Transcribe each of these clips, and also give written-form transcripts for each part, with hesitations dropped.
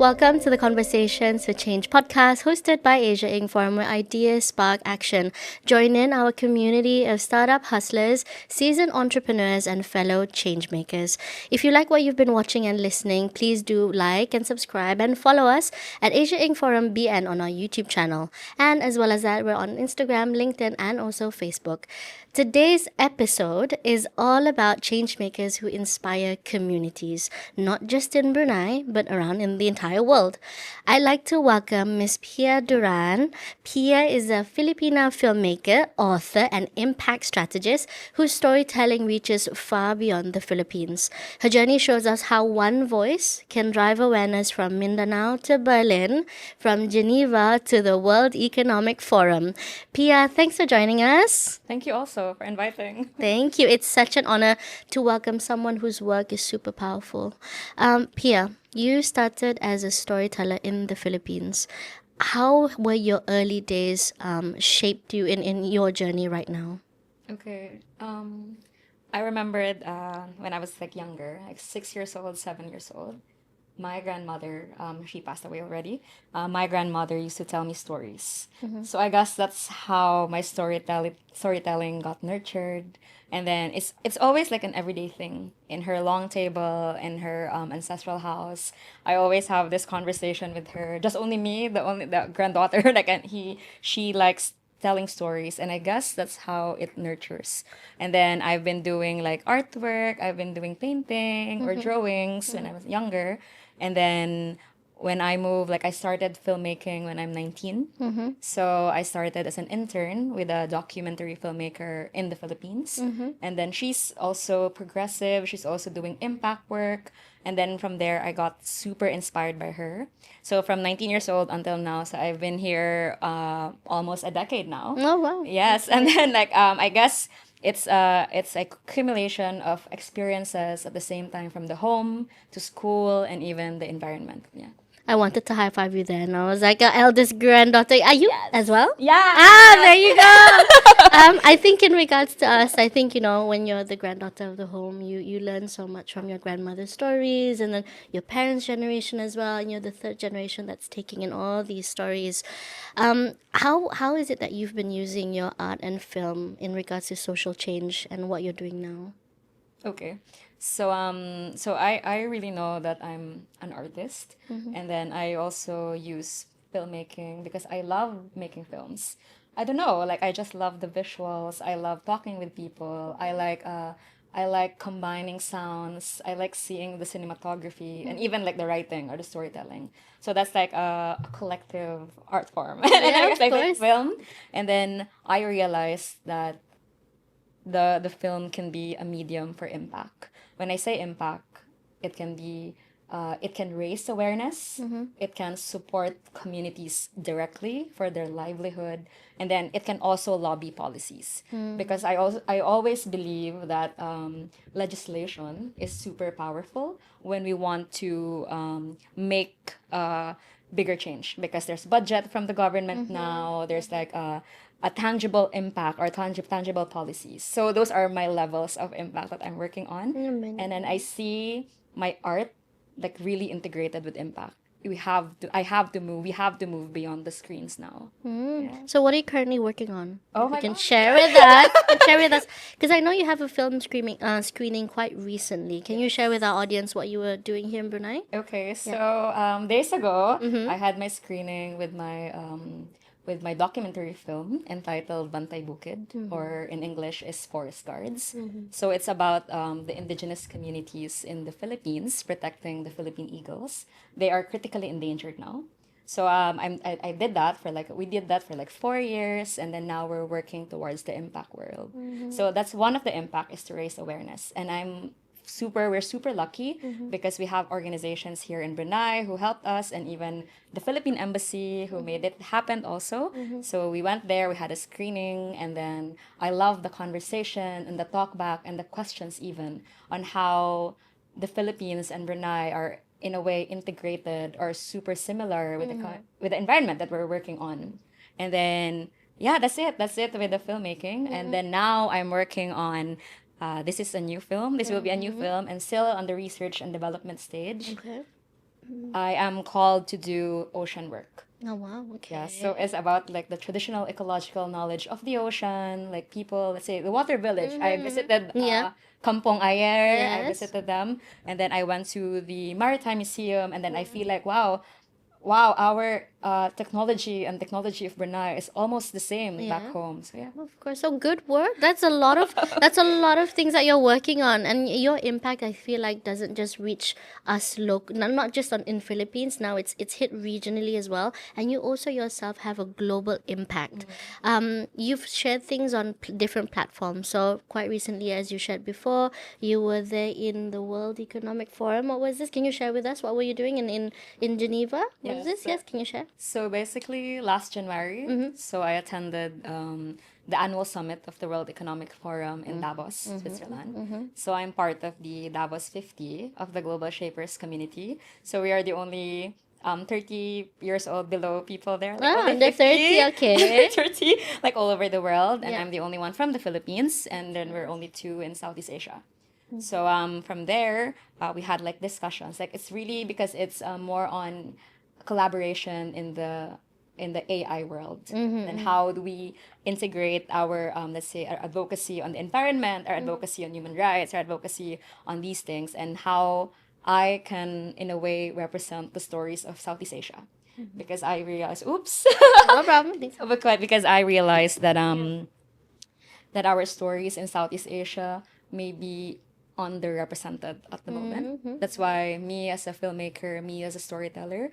Welcome to the Conversations for Change podcast hosted by Asia Inc. Forum, where ideas spark action. Join in our community of startup hustlers, seasoned entrepreneurs, and fellow change makers. If you like what you've been watching and listening, please do like and subscribe and follow us at Asia Inc. Forum BN on our YouTube channel. And as well as that, we're on Instagram, LinkedIn, and also Facebook. Today's episode is all about change makers who inspire communities, not just in Brunei, but around in the entire world. I'd like to welcome Miss Pia Duran. Pia is a Filipina filmmaker, author, and impact strategist whose storytelling reaches far beyond the Philippines. Her journey shows us how one voice can drive awareness from Mindanao to Berlin, from Geneva to the World Economic Forum. Pia, thanks for joining us. Thank you also for inviting. Thank you. It's such an honor to welcome someone whose work is super powerful. Pia, you started as a storyteller in the Philippines. How were your early days shaped you in your journey right now? Okay. I remembered when I was like younger, like 6 years old, 7 years old. My grandmother, she passed away already. My grandmother used to tell me stories. So I guess that's how my storytelling got nurtured. And then it's always like an everyday thing in her long table in her ancestral house. I always have this conversation with her. Just only me, the granddaughter. Like, and she likes telling stories, and I guess that's how it nurtures. And then I've been doing like artwork, I've been doing painting or drawings when I was younger. And then when I moved, like I started filmmaking when I'm 19. So I started as an intern with a documentary filmmaker in the Philippines. And then she's also progressive, she's also doing impact work. And then from there, I got super inspired by her. So from 19 years old until now, so I've been here almost a decade now. Oh, wow. Yes, and then like I guess it's a accumulation of experiences at the same time from the home to school and even the environment. Yeah. I wanted to high five you then. I was like, eldest granddaughter. Are you as well? Yeah. There you go. I think in regards to us, I think, when you're the granddaughter of the home, you learn so much from your grandmother's stories and then your parents' generation as well. And you're the third generation that's taking in all these stories. How is it that you've been using your art and film in regards to social change and what you're doing now? Okay. So I really know that I'm an artist, and then I also use filmmaking because I love making films. I don't know, like I just love the visuals. I love talking with people. I like combining sounds. I like seeing the cinematography and even like the writing or the storytelling. So that's like a collective art form. And then I Yeah, guess of I make course. film, and then I realized that the film can be a medium for impact. When I say impact, it can be it can raise awareness, it can support communities directly for their livelihood, and then it can also lobby policies. Because I always believe that legislation is super powerful when we want to make bigger change, because there's budget from the government now. There's like a tangible impact or tangible policies. So those are my levels of impact that I'm working on. And then I see my art like really integrated with impact. We have to move beyond the screens now. Yeah. So what are you currently working on? Oh If you my can God. share with us. Share with us. Because I know you have a film screening quite recently. Can you share with our audience what you were doing here in Brunei? Okay, so days ago, I had my screening with my documentary film entitled Bantay Bukit, or in English is Forest Guards. So it's about the indigenous communities in the Philippines protecting the Philippine eagles. They are critically endangered now. So I did that for like we did that for like 4 years, and then now we're working towards the impact world. So that's one of the impact is to raise awareness, and we're super lucky because we have organizations here in Brunei who helped us, and even the Philippine embassy who made it happen also. So we went there, we had a screening, and then I love the conversation and the talk back and the questions even on how the Philippines and Brunei are in a way integrated or super similar with with the environment that we're working on. And then yeah, that's it with the filmmaking. And then now I'm working on this is a new film. This will be a new film and still on the research and development stage. Okay. I am called to do ocean work. Oh wow, Yeah, okay. so it's about like the traditional ecological knowledge of the ocean, like people, let's say the water village. I visited Yeah. Kampong Ayer, I Yes. visited them, and then I went to the Maritime Museum, and then I feel like, wow, our technology and technology of Brunei is almost the same back Yeah. home. So yeah. Of course. So good work. That's a lot of things that you're working on, and your impact, I feel like, doesn't just reach us local, not just on in Philippines. Now it's hit regionally as well, and you also yourself have a global impact. You've shared things on different platforms. So quite recently, as you shared before, you were there in the World Economic Forum. What was this? Can you share with us? What were you doing in Geneva? Was Yes. this? So, Yes. Can you share? so basically, last January, so I attended the annual summit of the World Economic Forum in Davos, Switzerland. So I'm part of the Davos 50 of the Global Shapers community. So we are the only 30 years old below people there, like Ah, only under 30. 50, Okay. 30, like all over the world. And Yeah. I'm the only one from the Philippines, and then we're only two in Southeast Asia. So from there, we had like discussions. Like it's really because it's more on collaboration in the AI world, and how do we integrate our let's say our advocacy on the environment, our advocacy on human rights, our advocacy on these things, and how I can in a way represent the stories of Southeast Asia, because I realized, oops, No problem. Thanks. because I realized that that our stories in Southeast Asia may be underrepresented at the moment. That's why me as a filmmaker, me as a storyteller,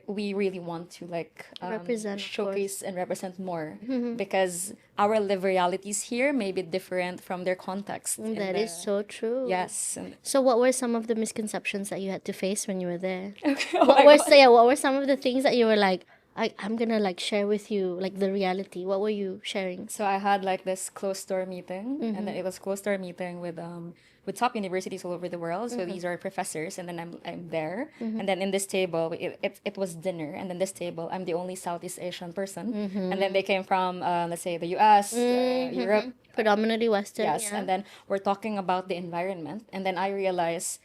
we really want to like Represent, of showcase and represent more, because our live realities here may be different from their context. in That the- is so true. Yes. And, So, what were some of the misconceptions that you had to face when you were there? okay, oh What my were God. yeah? What were some of the things that you were like, I'm gonna like share with you, like the reality. What were you sharing? So I had like this closed door meeting, and then it was closed door meeting with top universities all over the world. So these are professors, and then I'm there, and then in this table it was dinner, and then this table I'm the only Southeast Asian person, and then they came from let's say the U.S., Europe, Predominantly Western. yes, Yeah. and then we're talking about the environment, and then I realized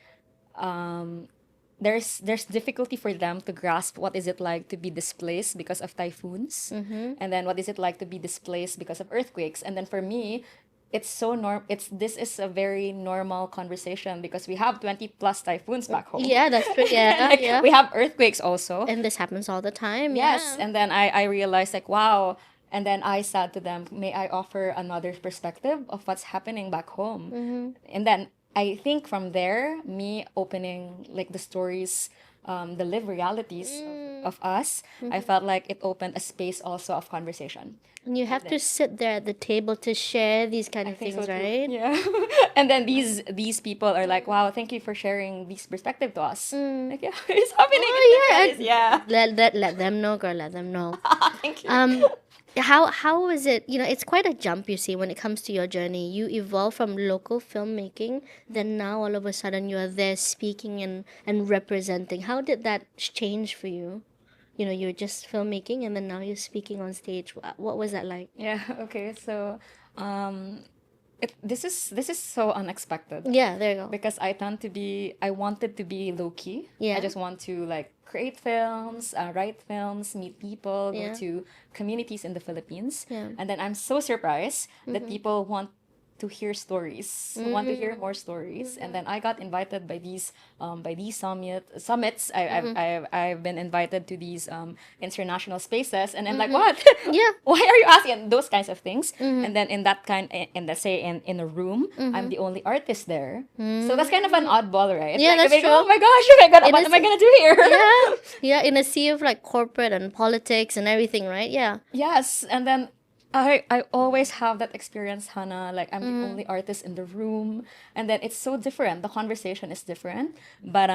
there's difficulty for them to grasp what is it like to be displaced because of typhoons, and then what is it like to be displaced because of earthquakes. And then for me, it's so this is a very normal conversation because we have 20 plus typhoons back home. Yeah, that's true. Yeah, Like, yeah. we have earthquakes also. And this happens all the time. Yes, Yeah. and then I realized like, wow. And then I said to them, may I offer another perspective of what's happening back home? And then I think from there, me opening like the stories, the live realities of us, I felt like it opened a space also of conversation. And you have to sit there at the table to share these kind of Think things, so too. right? Yeah. And then these people are like, wow, thank you for sharing this perspective to us. Like, yeah, it's happening. Oh, It's yeah. different. Yeah. Let them know, girl. Let them know. Thank you. How is it? You know, it's quite a jump. You see, when it comes to your journey, you evolve from local filmmaking, then now all of a sudden you are there speaking and representing. How did that change for you? You know, you're just filmmaking, and then now you're speaking on stage. What was that like? Yeah. Okay. So, this is so unexpected. Yeah, there you go. Because I wanted to be low key. Yeah. I just want to like create films, write films, meet people, Yeah. go to communities in the Philippines. Yeah. And then I'm so surprised that people want to hear stories, want to hear more stories. And then I got invited by these summits. I've been invited to these international spaces, and I'm like, what? Yeah. Why are you asking those kinds of things? And then in that kind, in let's say in a room, I'm the only artist there. So that's kind of an oddball, right? Yeah, like, that's like, true. oh my gosh, oh my god, In what a am I gonna do here? Yeah. Yeah, in a sea of like corporate and politics and everything, right? Yeah. Yes, and then I always have that experience, Hannah. Like I'm the only artist in the room, and then it's so different. The conversation is different, but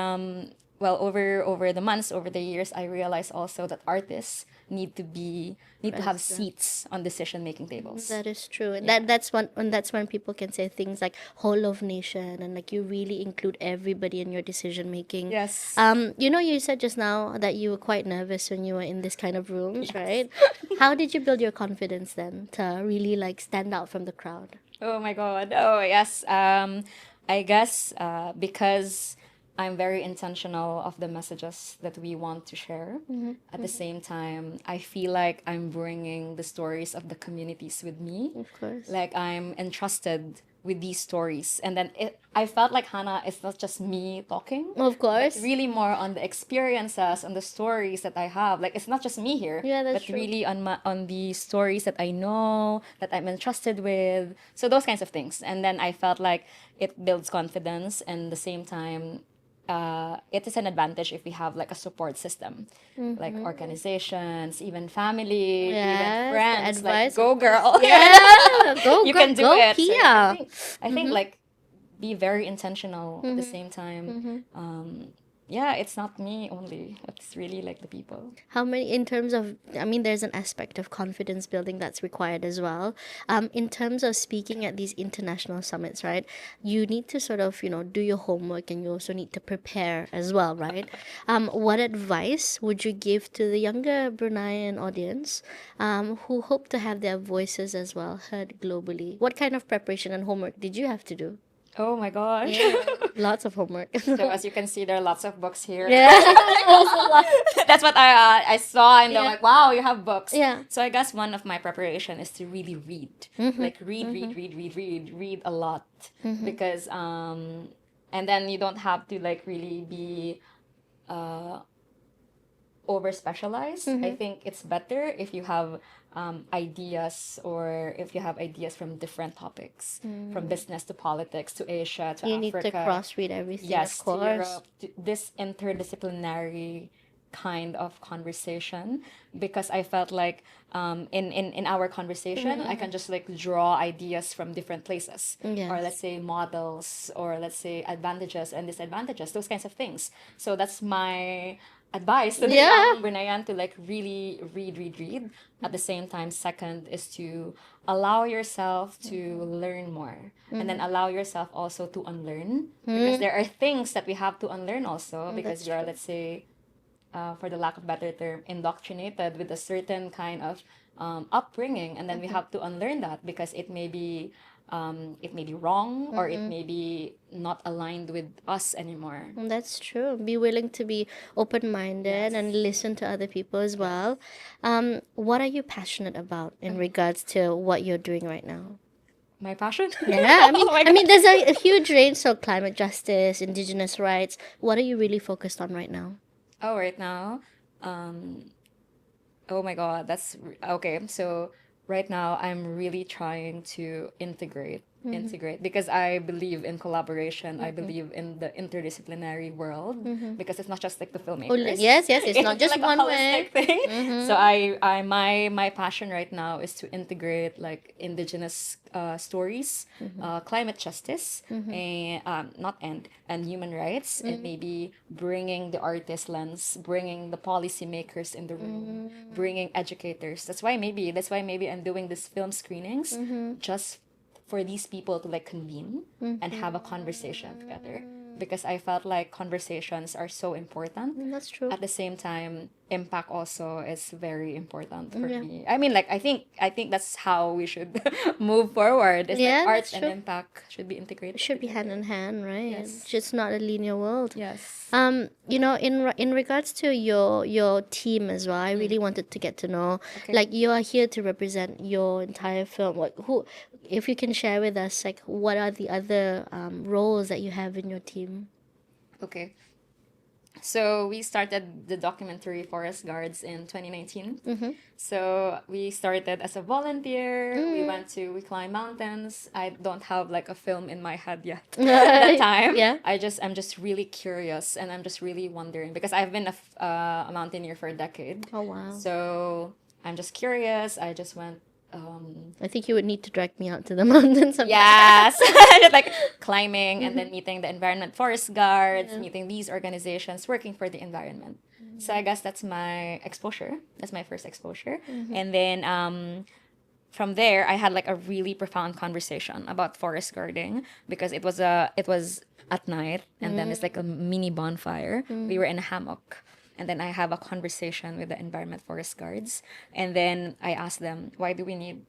well, over the months, over the years, I realized also that artists need to have seats on decision making tables. That is true. That's when people can say things like whole of nation, and like you really include everybody in your decision making. Yes. You know, you said just now that you were quite nervous when you were in this kind of rooms, right? How did you build your confidence then to really like stand out from the crowd? Oh my God. Oh yes. I guess because I'm very intentional of the messages that we want to share. At the same time, I feel like I'm bringing the stories of the communities with me. Of course. Like I'm entrusted with these stories. And then I felt like Hannah, it's not just me talking, Of but course. really more on the experiences, on the stories that I have. Like it's not just me here, Yeah, that's but true. really on the stories that I know, that I'm entrusted with. So those kinds of things. And then I felt like it builds confidence, and at the same time, it is an advantage if we have like a support system, like organizations, even family, even Yes, the friends. Like, advice, go of course. girl, Yeah, go, you go, can do go, it. So yeah, Pia. I think like be very intentional at the same time. Yeah, it's not me only. It's really like the people. How many, in terms of, I mean, there's an aspect of confidence building that's required as well. In terms of speaking at these international summits, right? You need to sort of, do your homework, and you also need to prepare as well, right? What advice would you give to the younger Bruneian audience who hope to have their voices as well heard globally? What kind of preparation and homework did you have to do? Oh my gosh. Yeah, lots of homework. So as you can see, there are lots of books here. Yeah, also lots. That's what I saw, and they're Yeah. like, wow, you have books. Yeah. So I guess one of my preparation is to really read, like read a lot, because and then you don't have to like really be over specialized. I think it's better if you have ideas, or if you have ideas from different topics, from business to politics to Asia to You Africa. need to cross read everything, Yes, of to course. Europe, to this interdisciplinary kind of conversation, because I felt like in our conversation I can just like draw ideas from different places, Yes. or let's say models, or let's say advantages and disadvantages, those kinds of things. So that's my advice to the Yeah. young Bruneian, to like really read. At the same time, second is to allow yourself to learn more, and then allow yourself also to unlearn, because there are things that we have to unlearn also, because that's we are, true. let's say, for the lack of better term, indoctrinated with a certain kind of upbringing, and then we have to unlearn that, because it may be wrong, or it may be not aligned with us anymore. That's true. Be willing to be open minded and listen to other people as well. What are you passionate about in regards to what you're doing right now? My passion. Yeah, I mean, Oh my I mean, God. there's a huge range. So climate justice, indigenous rights. What are you really focused on right now? Oh, right now, oh my God, okay. So right now, I'm really trying to integrate, because I believe in collaboration. I believe in the interdisciplinary world, because it's not just like the filmmakers. Yes, yes, it's not just like a one holistic way. thing. So my passion right now is to integrate like indigenous stories, climate justice, and and human rights, and maybe bringing the artist lens, bringing the policymakers in the room, bringing educators. That's why maybe I'm doing this film screenings, just for these people to like convene and have a conversation together, because I felt like conversations are so important. That's true. At the same time, impact also is very important for Yeah. me. I mean, like I think that's how we should move forward. It's Yeah, like arts that's and true. impact should be integrated. It should be hand together. in hand, right? Yes. It's just not a linear world. Yes. In regards to your team as well, I really wanted to get to know, Okay. like, you are here to represent your entire film. Like, who, if you can share with us, like, what are the other roles that you have in your team? Okay. So we started the documentary Forest Guards in 2019. So we started as a volunteer. We climbed mountains. I don't have like a film in my head yet at that time. Yeah. I'm just really curious, and I'm just really wondering, because I've been a mountaineer for a decade. Oh wow. So I'm just curious. I just went. I think you would need to drag me out to the mountains sometime. Yes, just like climbing, and then meeting the environment forest guards, meeting these organizations working for the environment. So I guess that's my exposure. That's my first exposure, and then from there I had like a really profound conversation about forest guarding, because it was at night, and then it's like a mini bonfire. We were in a hammock. And then I have a conversation with the environment forest guards. And then I asked them, why do we need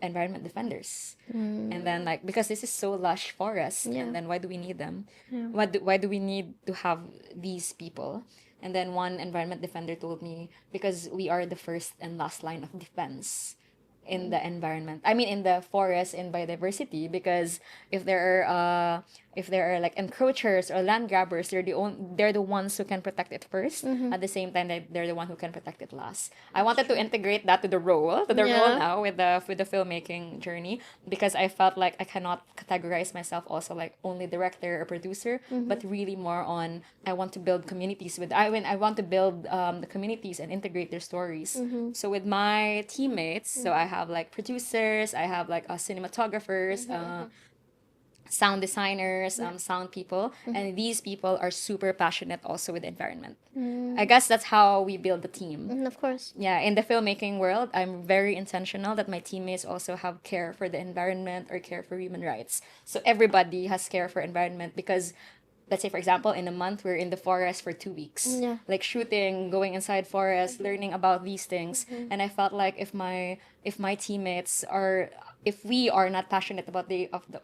environment defenders. Mm. And then like because this is so lush forest, Yeah. and then why do we need them? Yeah. Why do we need to have these people? And then one environment defender told me, because we are the first and last line of defense in the environment. I mean, in the forest and biodiversity, because if there are like encroachers or land grabbers, they're the ones who can protect it 1st. At the same time, they're the one who can protect it last. I wanted to integrate that to the role Yeah. now with the filmmaking journey, because I felt like I cannot categorize myself also like only director or producer, but really more on I want to build communities with I want to build the communities and integrate their stories. So with my teammates, so I have like producers, I have like cinematographers, sound designers, sound people, and these people are super passionate also with the environment. I guess that's how we build the team. Mm, of course. Yeah, in the filmmaking world, I'm very intentional that my teammates also have care for the environment or care for human rights. So everybody has care for environment, because let's say for example in a month we're in the forest for 2 weeks, Yeah. like shooting, going inside forest, learning about these things. And I felt like if my teammates are, if we are not passionate about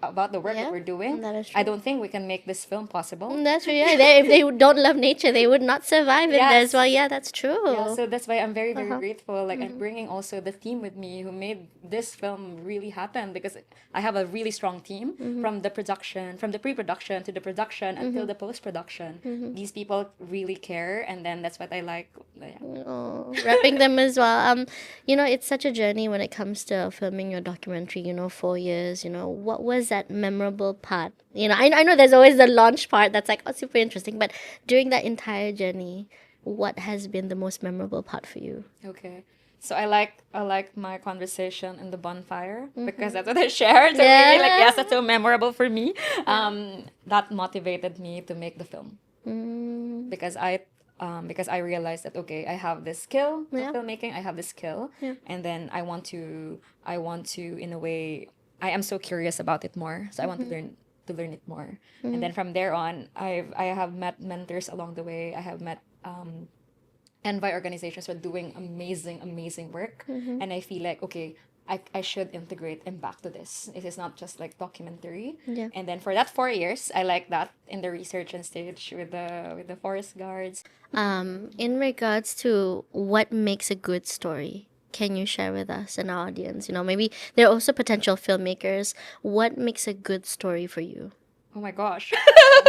about the work Yeah, that we're doing, that is I true. don't think we can make this film possible. That's true. Yeah, if they don't love nature, they would not survive in Yes. this. Well, yeah, that's true. Yeah, so that's why I'm very, very Uh-huh. grateful. Like I'm bringing also the team with me who made this film really happen, because I have a really strong team from the production, from the pre-production to the production until the post-production. These people really care, and then that's what I like. Yeah. Oh, wrapping them as well. It's such a journey when it comes to filming your documentary. 4 years. What was that memorable part? I know there's always the launch part that's like, oh, super interesting. But during that entire journey, what has been the most memorable part for you? Okay. So I like my conversation in the bonfire, because that's what I shared. So really, like, Yeah. yes, that's so memorable for me. That motivated me to make the film, Mm, because I realized that okay, I have this skill Yeah. of filmmaking. I have this skill, Yeah. and then I want to in a way, I am so curious about it more. So I want to learn it more, and then from there on, I have met mentors along the way. I have met envy organizations who are doing amazing work, and I feel like okay, I should integrate them back to this. It is not just like documentary. Yeah. And then for that 4 years, I like that in the research and stage with the forest guards. In regards to what makes a good story, can you share with us and our audience? Maybe there are also potential filmmakers. What makes a good story for you? Oh my gosh,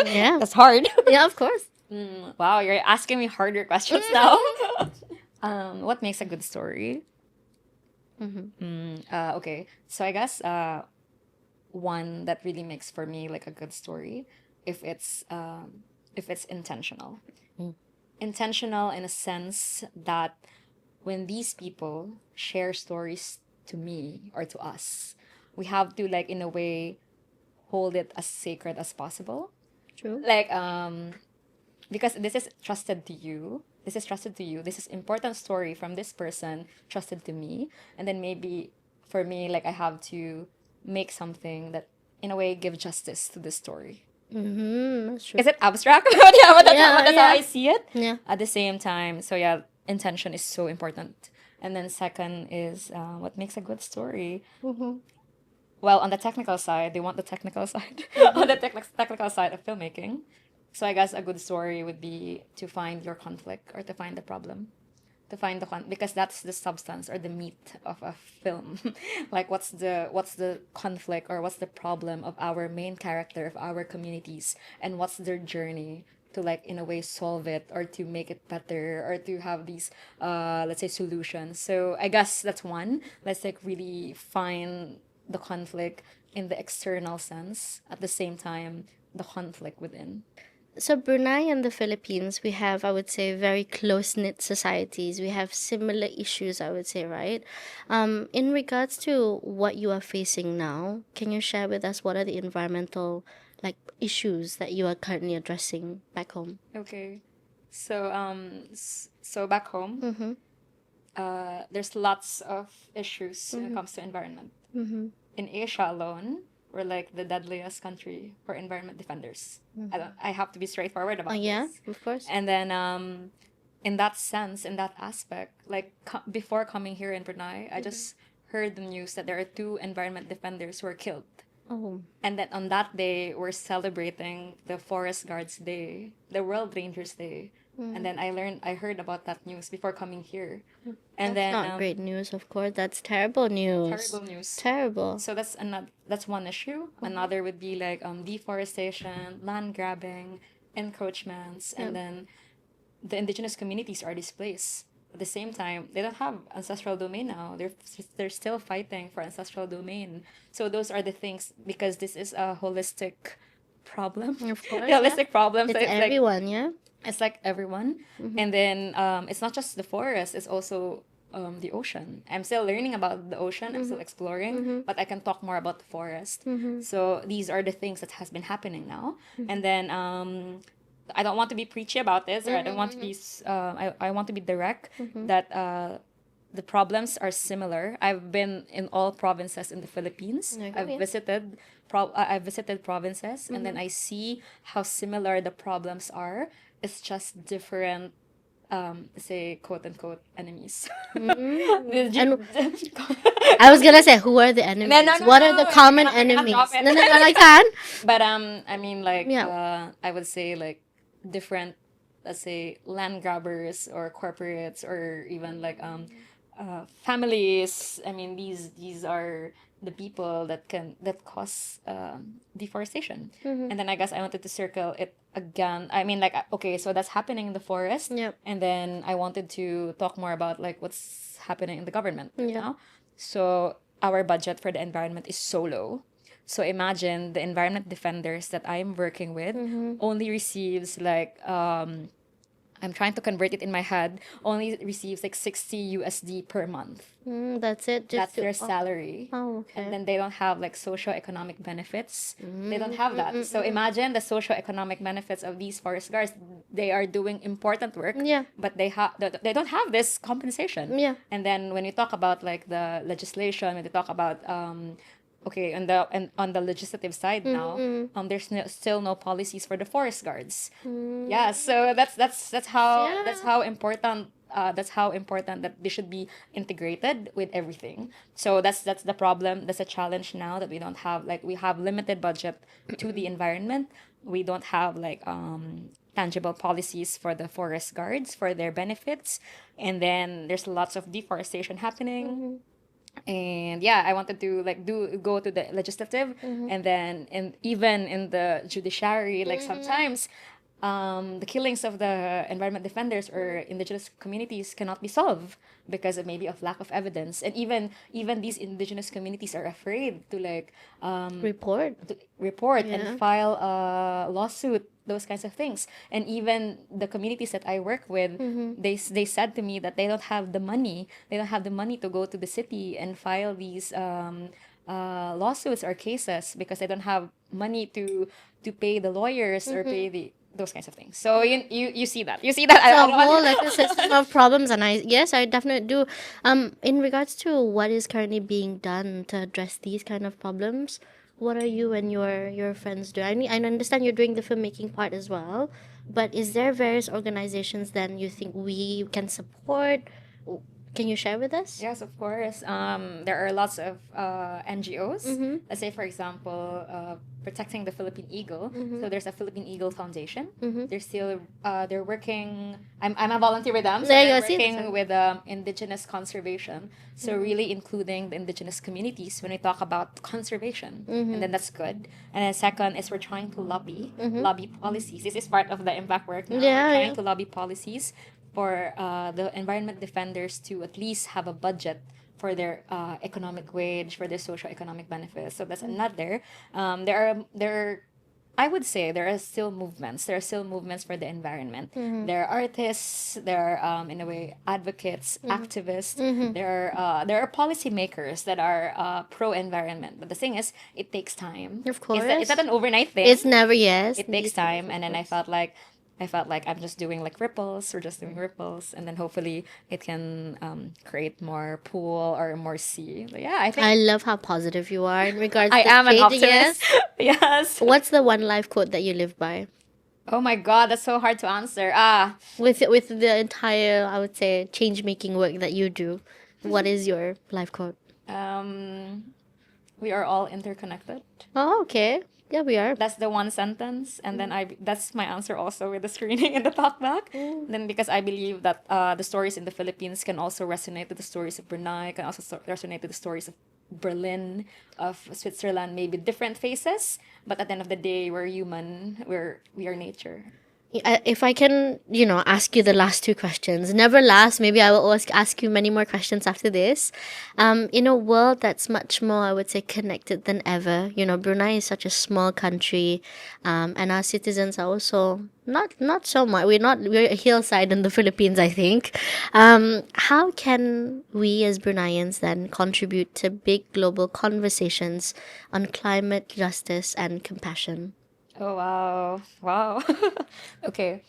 Yeah. that's hard. Yeah, of course. Wow, you're asking me harder questions now. What makes a good story? Okay, so I guess one that really makes for me like a good story, if it's intentional, intentional in a sense that when these people share stories to me or to us, we have to like in a way hold it as sacred as possible. True. Like because this is trusted to you, this is important story from this person trusted to me, and then maybe for me like I have to make something that in a way give justice to the story. That's true. Is it abstract? But yeah, but that's how Yeah. I see it. Yeah. At the same time, so yeah, intention is so important. And then second is what makes a good story. Well, on the technical side, they want the technical side. On the technical side of filmmaking. So I guess a good story would be to find your conflict or to find the problem. To find the because that's the substance or the meat of a film. Like what's the conflict or what's the problem of our main character, of our communities, and what's their journey to like in a way solve it or to make it better or to have these let's say solutions. So I guess that's one. Let's like really find the conflict in the external sense, at the same time the conflict within. So Brunei and the Philippines, we have, I would say, very close-knit societies. We have similar issues, I would say, right? In regards to what you are facing now, can you share with us what are the environmental like issues that you are currently addressing back home? Okay. So so back home, there's lots of issues when it comes to environment. In Asia alone, we're like the deadliest country for environment defenders. I have to be straightforward about Yeah, this. of course. And then in that sense, in that aspect, like before coming here in Brunei, I just heard the news that there are two environment defenders who were killed. Oh. And then on that day, we're celebrating the Forest Guards Day, the World Rangers Day. And then I heard about that news before coming here. And That's then not great news, of course. That's terrible news. terrible news. Terrible. So that's one issue. Another would be like deforestation, land grabbing, encroachments, and then the indigenous communities are displaced. At the same time, they don't have ancestral domain now. They're still fighting for ancestral domain. So those are the things, because this is a holistic problem. Of course. Holistic problem. It's So it's like everyone, yeah? it's like everyone. And then it's not just the forest, it's also the ocean. I'm still learning about the ocean. I'm still exploring, but I can talk more about the forest. So these are the things that has been happening now. And then I don't want to be preachy about this, or I don't want to be I want to be direct that the problems are similar. I've been in all provinces in the Philippines. I've visited provinces, and then I see how similar the problems are. It's just different, say, quote unquote enemies. And I was gonna say, who are the enemies? No, What are the common you cannot enemies? drop it. No, I can. But I mean, like, Yeah. I would say like different, let's say, land grabbers or corporates, or even like families. I mean, these are the people that cause deforestation. And then I guess I wanted to circle it again. I mean, like, okay, so that's happening in the forest. Yep. And then I wanted to talk more about like what's happening in the government right Yeah. now. So our budget for the environment is so low. So imagine the environment defenders that I'm working with only receives like I'm trying to convert it in my head, only receives like 60 USD per month. That's it. That's Just their salary. Oh, okay. And then they don't have like socio-economic benefits. They don't have that. So imagine the socio-economic benefits of these forest guards. They are doing important work, Yeah. but they don't have this compensation. Yeah. And then when you talk about like the legislation, when you talk about okay, on the legislative side now, there's still no policies for the forest guards. Yeah, so that's how important that they should be integrated with everything. So that's the problem. That's a challenge now, that we don't have, like, we have limited budget to the environment. We don't have like tangible policies for the forest guards for their benefits, and then there's lots of deforestation happening. And yeah, I wanted to like go to the legislative, and then even in the judiciary, like sometimes the killings of the environment defenders or indigenous communities cannot be solved because of maybe of lack of evidence, and even these indigenous communities are afraid to like report and file a lawsuit, those kinds of things. And even the communities that I work with, they said to me that they don't have the money to go to the city and file these lawsuits or cases, because they don't have money to pay the lawyers or pay those kinds of things. So you see that It's a whole like a system of problems, and I definitely do. In regards to what is currently being done to address these kind of problems, what are you and your friends doing? I mean, I understand you're doing the filmmaking part as well, but is there various organizations then you think we can support? Can you share with us? Yes, of course. There are lots of NGOs. Let's say, for example, protecting the Philippine Eagle. So there's a Philippine Eagle Foundation. They're working. I'm a volunteer with them. So they're working with indigenous conservation. So really including the indigenous communities when we talk about conservation, and then that's good. And then second is we're trying to lobby policies. This is part of the impact work now. We're trying to lobby policies for the environment defenders to at least have a budget for their economic wage, for their socio-economic benefits. So that's another. I would say there are still movements. There are still movements for the environment. There are artists. There are, in a way, advocates, activists. There are policymakers that are pro-environment. But the thing is, it takes time. Of course, it's not an overnight thing. It's never, yes. It takes time, and then I felt like I'm just doing like ripples. We're just doing ripples, and then hopefully it can create more pool or more sea. But yeah, I think I love how positive you are in regards I to am an changing optimist. Yes. What's the one life quote that you live by? Oh my God, that's so hard to answer. With the entire, I would say, change making work that you do, what is your life quote? Um, we are all interconnected. Oh, okay. Yeah, we are. That's the one sentence, and then that's my answer also with the screening and the talkback. Mm. Then because I believe that the stories in the Philippines can also resonate with the stories of Brunei, can also resonate with the stories of Berlin, of Switzerland, maybe different faces, but at the end of the day, we're human. We are nature. If I can, ask you the last two questions, never last. Maybe I will always ask you many more questions after this. In a world that's much more, I would say, connected than ever. Brunei is such a small country, and our citizens are also not so much. We're a hillside in the Philippines, I think. How can we as Bruneians then contribute to big global conversations on climate justice and compassion? Oh wow, wow. Okay,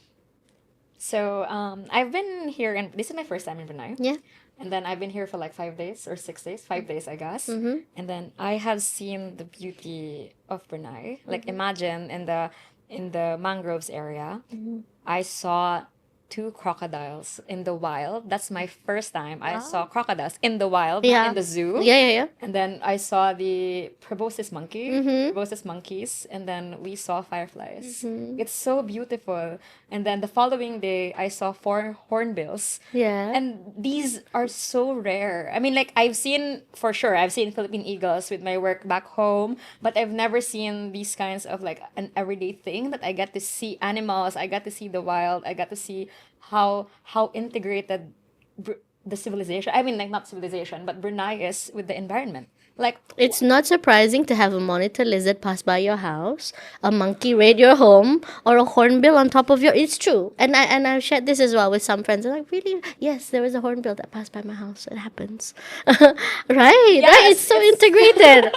so I've been here, and this is my first time in Brunei. Yeah. And then I've been here for like 5 days or 6 days, 5 days, I guess. Mm-hmm. And then I have seen the beauty of Brunei. Like imagine in the mangroves area, I saw two crocodiles in the wild. That's my first time I saw Wow. crocodiles in the wild, not Yeah. in the zoo. Yeah, yeah, yeah. And then I saw the proboscis monkey, Mm-hmm. proboscis monkeys, and then we saw fireflies. Mm-hmm. It's so beautiful. And then the following day, I saw four hornbills. Yeah. And these are so rare. I mean, like, I've seen Philippine eagles with my work back home, but I've never seen these kinds of like an everyday thing that I get to see animals, I got to see the wild, I got to see how integrated the civilization, I mean, like, not civilization, but Brunei is with the environment. Like, It's not surprising to have a monitor lizard pass by your house, a monkey raid your home, or a hornbill on top of your. It's true, and I've shared this as well with some friends. They're like, really? Yes, there was a hornbill that passed by my house. It happens, right? Right? It's yes, so it's integrated.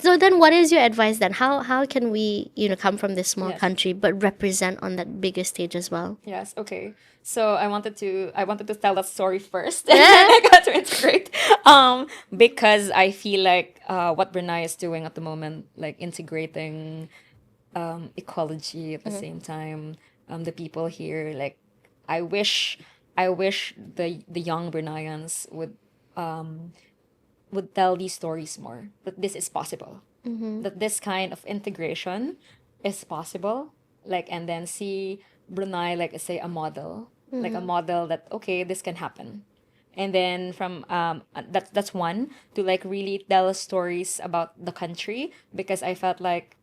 So then, what is your advice then? How can we come from this small yes. country but represent on that bigger stage as well? Yes, okay. So I wanted to tell that story first, and then I got to integrate. Because I feel like what Brunei is doing at the moment, like integrating ecology at the same time, the people here, like, I wish the young Bruneians would tell these stories more, that this is possible, that this kind of integration is possible, like, and then see Brunei like, say, a model, like a model that, okay, this can happen. And then from that's one, to like really tell stories about the country, because I felt like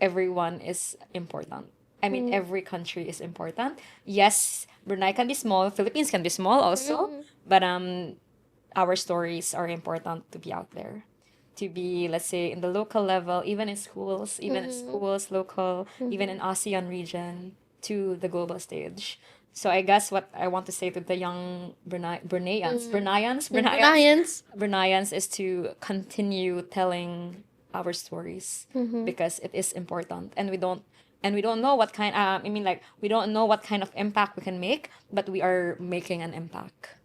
everyone is important. I mean, every country is important. Yes, Brunei can be small, Philippines can be small also, but our stories are important to be out there, to be, let's say, in the local level, even in schools, local, even in ASEAN region, to the global stage. So I guess what I want to say to the young Lions. Bruneians is to continue telling our stories, because it is important, and we don't know what kind. I mean, like, we don't know what kind of impact we can make, but we are making an impact.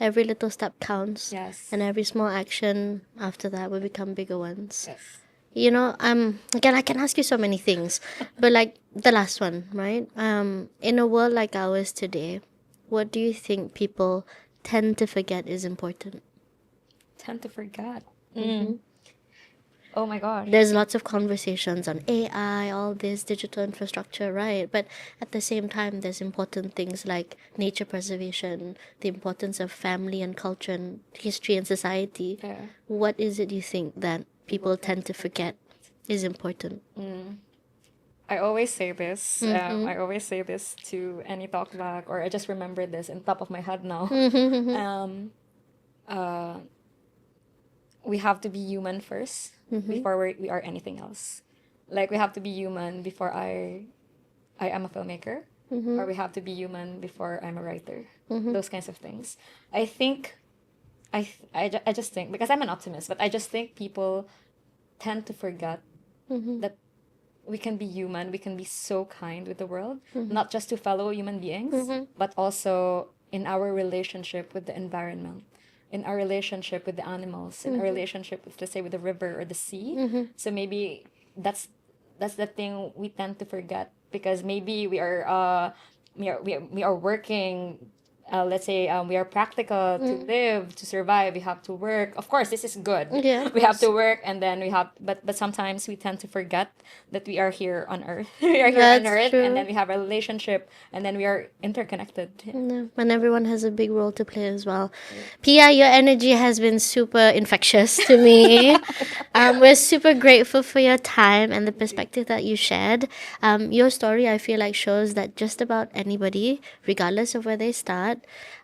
Every little step counts. Yes. And every small action after that will become bigger ones. Yes. Again, I can ask you so many things, but like the last one, right? In a world like ours today, what do you think people tend to forget is important? Tend to forget. Oh my gosh. There's lots of conversations on AI, all this digital infrastructure, right? But at the same time, there's important things like nature preservation, the importance of family and culture and history and society. Yeah. What is it you think that people tend to forget is important? I always say this. I always say this to any talkback, or I just remember this in top of my head now. um, we have to be human first before we are anything else. Like, we have to be human before I am a filmmaker, or we have to be human before I'm a writer. Those kinds of things. I think, I just think, because I'm an optimist, but I just think people tend to forget that we can be human, we can be so kind with the world, not just to fellow human beings, but also in our relationship with the environment, in our relationship with the animals, in our relationship with, let's say, with the river or the sea. So maybe that's the thing we tend to forget, because maybe we are working let's say we are practical to live, to survive. We have to work. Of course, this is good. Yeah, of We have to course. work, and then we have. But sometimes we tend to forget that we are here on Earth. We are here on That's Earth, and then true. we have a relationship, and then we are interconnected. Yeah, and everyone has a big role to play as well. Pia, your energy has been super infectious to me. We're super grateful for your time and the perspective that you shared. Your story, I feel like, shows that just about anybody, regardless of where they start,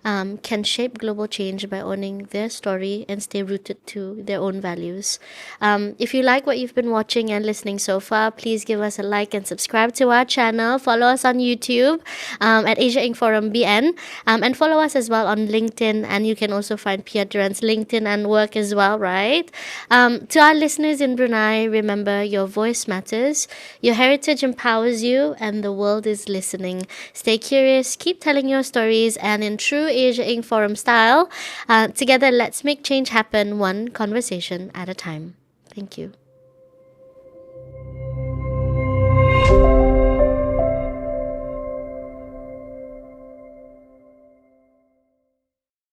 can shape global change by owning their story and stay rooted to their own values. If you like what you've been watching and listening so far, please give us a like and subscribe to our channel. Follow us on YouTube at Asia Inc. Forum BN, and follow us as well on LinkedIn. And you can also find Pia Duran's LinkedIn and work as well, right? To our listeners in Brunei, remember your voice matters, your heritage empowers you, and the world is listening. Stay curious, keep telling your stories, and in true Asia Inc. Forum style, together let's make change happen one conversation at a time. Thank you.